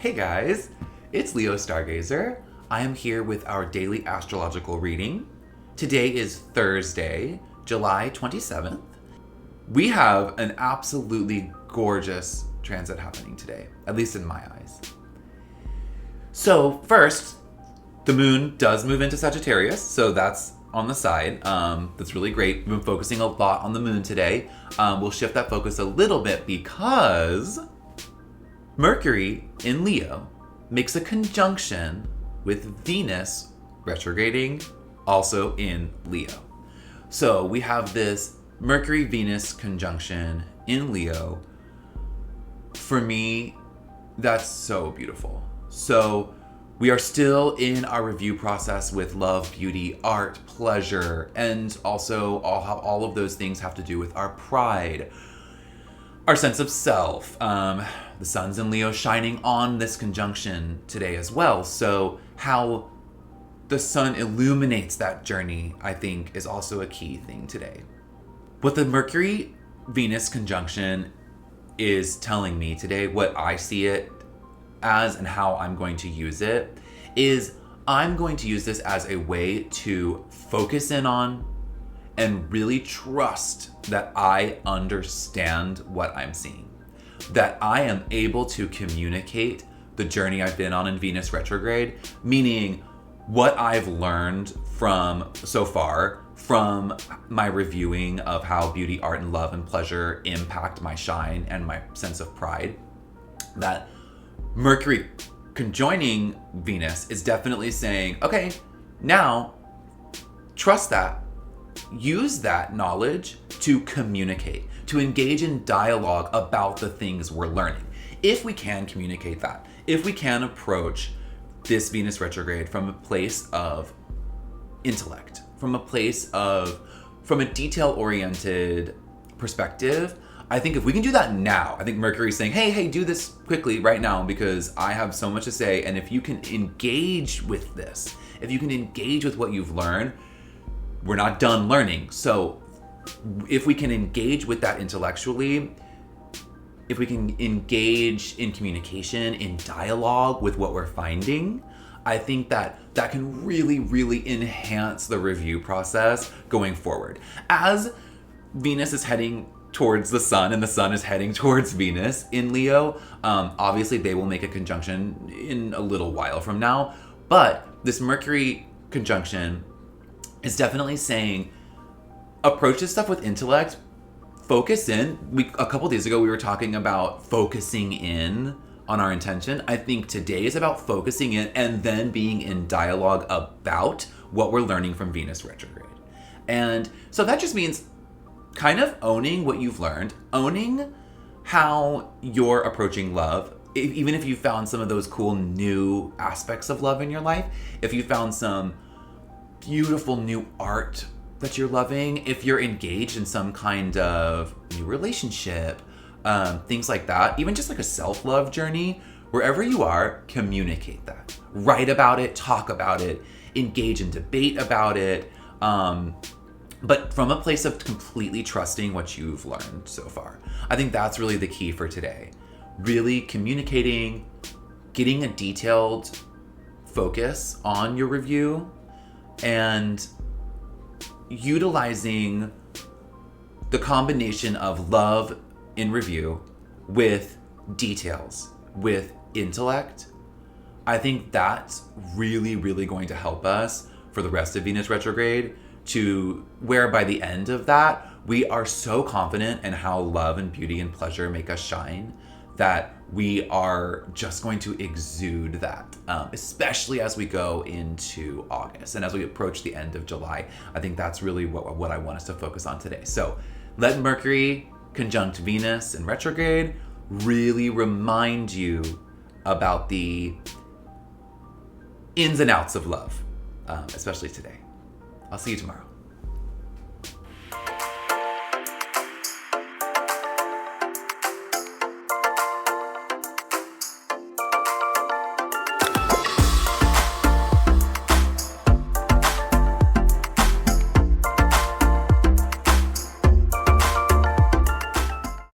Hey guys, it's Leo Stargazer. I am here with our daily astrological reading. Today is Thursday, July 27th. We have an absolutely gorgeous transit happening today, at least in my eyes. So first, the moon does move into Sagittarius, so that's on the side. That's really great. We've been focusing a lot on the moon today. We'll shift that focus a little bit because Mercury in Leo makes a conjunction with Venus retrograding also in Leo. So we have this Mercury-Venus conjunction in Leo. For me, that's so beautiful. So we are still in our review process with love, beauty, art, pleasure, and also all of those things have to do with our pride, our sense of self. The sun's in Leo shining on this conjunction today as well. So how the sun illuminates that journey, I think, is also a key thing today. What the Mercury-Venus conjunction is telling me today, what I see it as and how I'm going to use it, is I'm going to use this as a way to focus in on and really trust that I understand what I'm seeing. That I am able to communicate the journey I've been on in Venus retrograde, meaning what I've learned from so far from my reviewing of how beauty, art, and love and pleasure impact my shine and my sense of pride. That Mercury conjoining Venus is definitely saying, okay, now trust that. Use that knowledge to communicate, to engage in dialogue about the things we're learning. If we can communicate that, if we can approach this Venus retrograde from a place of intellect, from a detail-oriented perspective, I think if we can do that now, I think Mercury's saying, hey, do this quickly right now because I have so much to say. And if you can engage with this, if you can engage with what you've learned, we're not done learning. So if we can engage with that intellectually, if we can engage in communication, in dialogue with what we're finding, I think that can really, really enhance the review process going forward. As Venus is heading towards the sun and the sun is heading towards Venus in Leo, obviously they will make a conjunction in a little while from now, but this Mercury conjunction is definitely saying approach this stuff with intellect, focus in. A couple days ago we were talking about focusing in on our intention. I think today is about focusing in and then being in dialogue about what we're learning from Venus retrograde. And so that just means kind of owning what you've learned, owning how you're approaching love, even if you found some of those cool new aspects of love in your life, if you found some beautiful new art that you're loving, if you're engaged in some kind of new relationship, things like that, even just like a self-love journey, wherever you are, communicate that. Write about it, talk about it, engage in debate about it, but from a place of completely trusting what you've learned so far. I think that's really the key for today. Really communicating, getting a detailed focus on your review, and utilizing the combination of love in review with details, with intellect. I think that's really, really going to help us for the rest of Venus retrograde, to where by the end of that, we are so confident in how love and beauty and pleasure make us shine that we are just going to exude that, especially as we go into August and as we approach the end of July. I think that's really what I want us to focus on today. So let Mercury conjunct Venus in retrograde really remind you about the ins and outs of love, especially today. I'll see you tomorrow.